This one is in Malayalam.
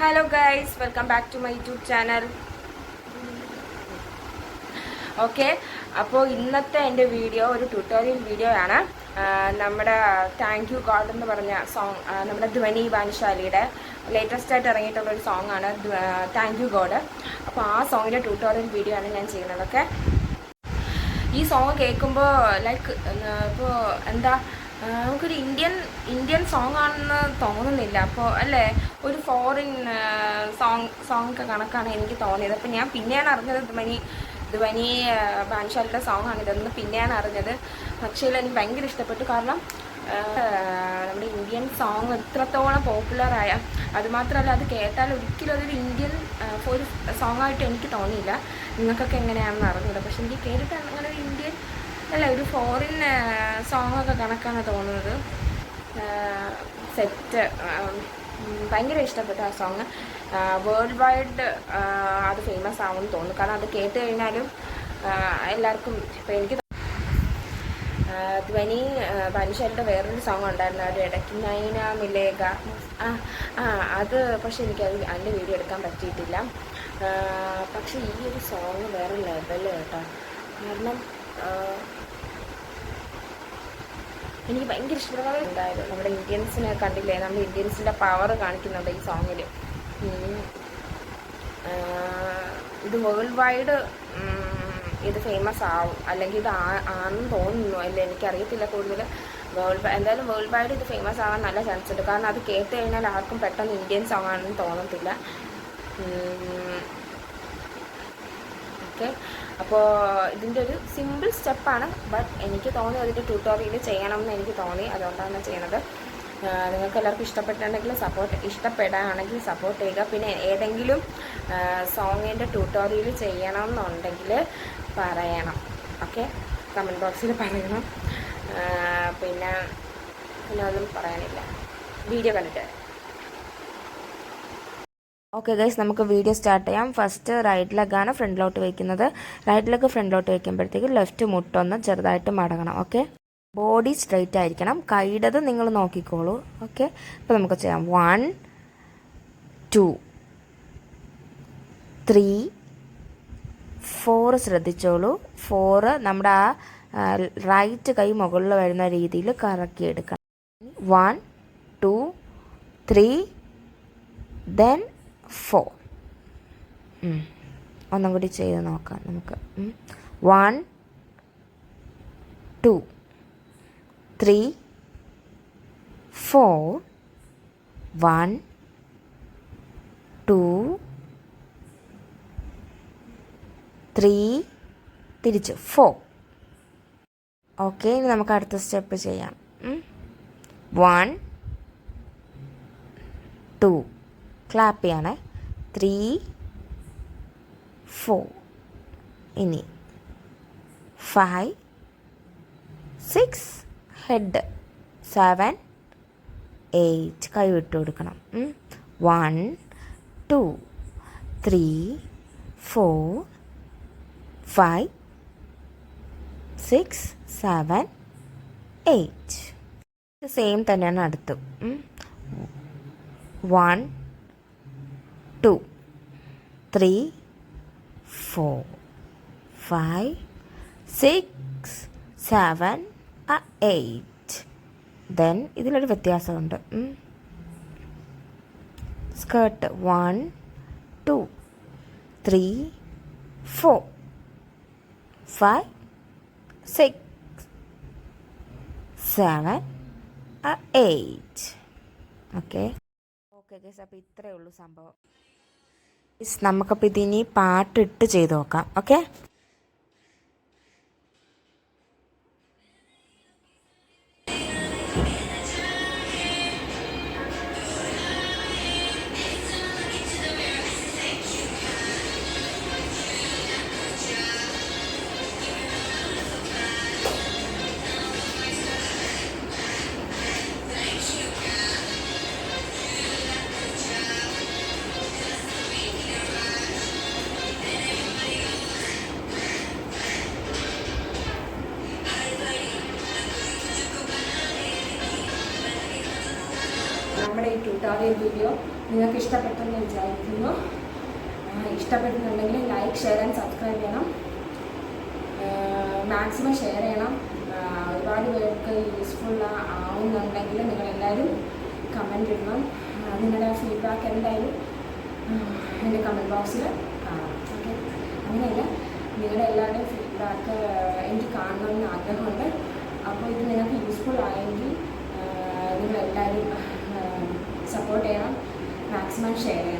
Hello guys, welcome back to my YouTube channel. Okay, അപ്പോൾ ഇന്നത്തെ എൻ്റെ വീഡിയോ ഒരു ട്യൂട്ടോറിയൽ വീഡിയോ ആണ്. നമ്മുടെ താങ്ക് യു ഗോഡ് എന്ന് പറഞ്ഞ സോങ്, നമ്മുടെ ധ്വനി ഭാനുശാലിയുടെ ലേറ്റസ്റ്റ് ആയിട്ട് ഇറങ്ങിയിട്ടുള്ളൊരു സോങ് ആണ് താങ്ക് യു ഗോഡ്. അപ്പോൾ ആ സോങ്ങിൻ്റെ ട്യൂട്ടോറിയൽ വീഡിയോ ആണ് ഞാൻ ചെയ്യുന്നത്. ഓക്കെ, ഈ സോങ് കേൾക്കുമ്പോൾ ലൈക്ക് ഇപ്പോൾ എന്താ നമുക്കൊരു ഇന്ത്യൻ സോങ് ആണെന്ന് തോന്നുന്നില്ല. അപ്പോൾ അല്ലേ, ഒരു ഫോറിൻ സോങ് കണക്കാണ് എനിക്ക് തോന്നിയത്. അപ്പോൾ ഞാൻ പിന്നെയാണ് അറിഞ്ഞത് ധ്വനി ഭാനുശാലിയുടെ സോങ് ആണ് ഇതെന്ന് പിന്നെയാണ് അറിഞ്ഞത്. പക്ഷേ എനിക്ക് ഭയങ്കര ഇഷ്ടപ്പെട്ടു. കാരണം നമ്മുടെ ഇന്ത്യൻ സോങ് എത്രത്തോളം പോപ്പുലറായ, അതുമാത്രമല്ല അത് കേട്ടാൽ ഒരിക്കലും അതൊരു ഇന്ത്യൻ ഒരു സോങ്ങായിട്ട് എനിക്ക് തോന്നിയില്ല. നിങ്ങൾക്കൊക്കെ എങ്ങനെയാണെന്ന് അറിഞ്ഞില്ല. പക്ഷെ എനിക്ക് കേട്ടിട്ട് അങ്ങനെ ഒരു ഇന്ത്യൻ അല്ല, ഒരു ഫോറിൻ സോങ്ങൊക്കെ കണക്കാണ് തോന്നുന്നത്. സെറ്റ് ഭയങ്കര ഇഷ്ടപ്പെട്ടു ആ സോങ്. വേൾഡ് വൈഡ് അത് ഫേമസ് ആവുമെന്ന് തോന്നുന്നു. കാരണം അത് കേട്ട് കഴിഞ്ഞാലും എല്ലാവർക്കും ഇപ്പോൾ എനിക്ക് ധ്വനി ഭാനുശാലിയുടെ വേറൊരു സോങ് ഉണ്ടായിരുന്നു, ഒരു ഇടയ്ക്ക് നൈന മിലേഗ. അത് പക്ഷെ എനിക്കത് അതിൻ്റെ വീഡിയോ എടുക്കാൻ പറ്റിയിട്ടില്ല. പക്ഷെ ഈ ഒരു സോങ് വേറെ ലെവൽ കേട്ടോ. കാരണം എനിക്ക് ഭയങ്കര ഇഷ്ടമുണ്ടായത് നമ്മുടെ ഇന്ത്യൻസിനെ കണ്ടില്ലേ, നമ്മുടെ ഇന്ത്യൻസിൻ്റെ പവർ കാണിക്കുന്നുണ്ട് ഈ സോങ്ങിൽ. ഇത് വേൾഡ് വൈഡ് ഇത് ഫേമസ് ആവും, അല്ലെങ്കിൽ ഇത് ആണെന്ന് തോന്നുന്നു. അല്ല, എനിക്കറിയത്തില്ല കൂടുതൽ. എന്തായാലും വേൾഡ് വൈഡ് ഇത് ഫേമസ് ആവാൻ നല്ല ചാൻസ് ഉണ്ട്. കാരണം അത് കേട്ട് കഴിഞ്ഞാൽ ആർക്കും പെട്ടെന്ന് ഇന്ത്യൻ സോങ് ആണെന്ന് തോന്നത്തില്ല. ഓക്കെ, അപ്പോൾ ഇതിൻ്റെ ഒരു സിമ്പിൾ സ്റ്റെപ്പാണ്. ബട്ട് എനിക്ക് തോന്നി അതിൻ്റെ ട്യൂട്ടോറിയൽ ചെയ്യണമെന്ന് എനിക്ക് തോന്നി, അതുകൊണ്ടാണ് ചെയ്യണത്. നിങ്ങൾക്ക് എല്ലാവർക്കും ഇഷ്ടപ്പെടുകയാണെങ്കിൽ സപ്പോർട്ട് ചെയ്യുക. പിന്നെ ഏതെങ്കിലും സോങ്ങിൻ്റെ ട്യൂട്ടോറിയൽ ചെയ്യണമെന്നുണ്ടെങ്കിൽ പറയണം. ഓക്കെ, കമൻറ്റ് ബോക്സിൽ പറയണം. പിന്നെ ഒന്നും പറയാനില്ല, വീഡിയോ കണ്ടിട്ട്. ഓക്കെ ഗൈസ്, നമുക്ക് വീഡിയോ സ്റ്റാർട്ട് ചെയ്യാം. ഫസ്റ്റ് റൈറ്റ് ലെഗാണ് ഫ്രണ്ടിലോട്ട് വയ്ക്കുന്നത്. റൈറ്റ് ലെഗ് ഫ്രണ്ടിലോട്ട് വയ്ക്കുമ്പോഴത്തേക്ക് ലെഫ്റ്റ് മുട്ടൊന്ന് ചെറുതായിട്ട് മടങ്ങണം. ഓക്കെ, ബോഡി സ്ട്രെയിറ്റ് ആയിരിക്കണം. കൈയുടേത് നിങ്ങൾ നോക്കിക്കോളൂ. ഓക്കെ, അപ്പോൾ നമുക്ക് ചെയ്യാം. 1 2 3 4 ശ്രദ്ധിച്ചോളൂ. 4 നമ്മുടെ ആ റൈറ്റ് കൈ മുകളിൽ വരുന്ന രീതിയിൽ കറക്കിയെടുക്കണം. 1 2 3 then 4. ഒന്നും കൂടി ചെയ്ത് നോക്കാം നമുക്ക്. 1 2 3 4 1 2 3 തിരിച്ച് 4. ഓക്കെ, ഇനി നമുക്ക് അടുത്ത സ്റ്റെപ്പ് ചെയ്യാം. 1 2 ക്ലാപ്പ് ചെയ്യണേ. 3 4 ഇനി 5 6 ഹെഡ് 7 8 കൈ വിട്ട് കൊടുക്കണം. 1 2 3 4 5 6 7 8. സെയിം തന്നെയാണ് അടുത്തും. 1 2 3 4 5 6 7 8. ദെൻ ഇതിലൊരു വ്യത്യാസമുണ്ട്. സ്കേർട്ട് 1 2 3 4 5 6 7 8. ഓക്കെ ഗൈസ്, അപ്പോൾ ഇത്രയേ ഉള്ളൂ സംഭവം. നമുക്കപ്പോൾ ഇതിനി പാട്ടിട്ട് ചെയ്ത് നോക്കാം. ഓക്കെ, ട്യൂട്ടോറിയൽ വീഡിയോ നിങ്ങൾക്ക് ഇഷ്ടപ്പെട്ടെന്ന് വിചാരിക്കുന്നു. ഇഷ്ടപ്പെട്ടുന്നുണ്ടെങ്കിൽ ലൈക്ക്, ഷെയർ ആൻഡ് സബ്സ്ക്രൈബ് ചെയ്യണം. മാക്സിമം ഷെയർ ചെയ്യണം. ഒരുപാട് പേർക്ക് യൂസ്ഫുൾ ആവുന്നുണ്ടെങ്കിൽ നിങ്ങളെല്ലാവരും കമൻറ്റ് ഇടണം. നിങ്ങളുടെ ഫീഡ്ബാക്ക് എന്തായാലും എൻ്റെ കമൻറ്റ് ബോക്സിൽ കാണാം. ഓക്കെ, അങ്ങനെയല്ല, നിങ്ങളുടെ എല്ലാവരുടെയും ഫീഡ്ബാക്ക് എനിക്ക് കാണണമെന്ന് ആഗ്രഹമുണ്ട്. അപ്പോൾ ഇത് നിങ്ങൾക്ക് യൂസ്ഫുൾ ആയെങ്കിൽ നിങ്ങളെല്ലാവരും സപ്പോർട്ട് ചെയ്യണം, മാക്സിമം ഷെയർ ചെയ്യണം.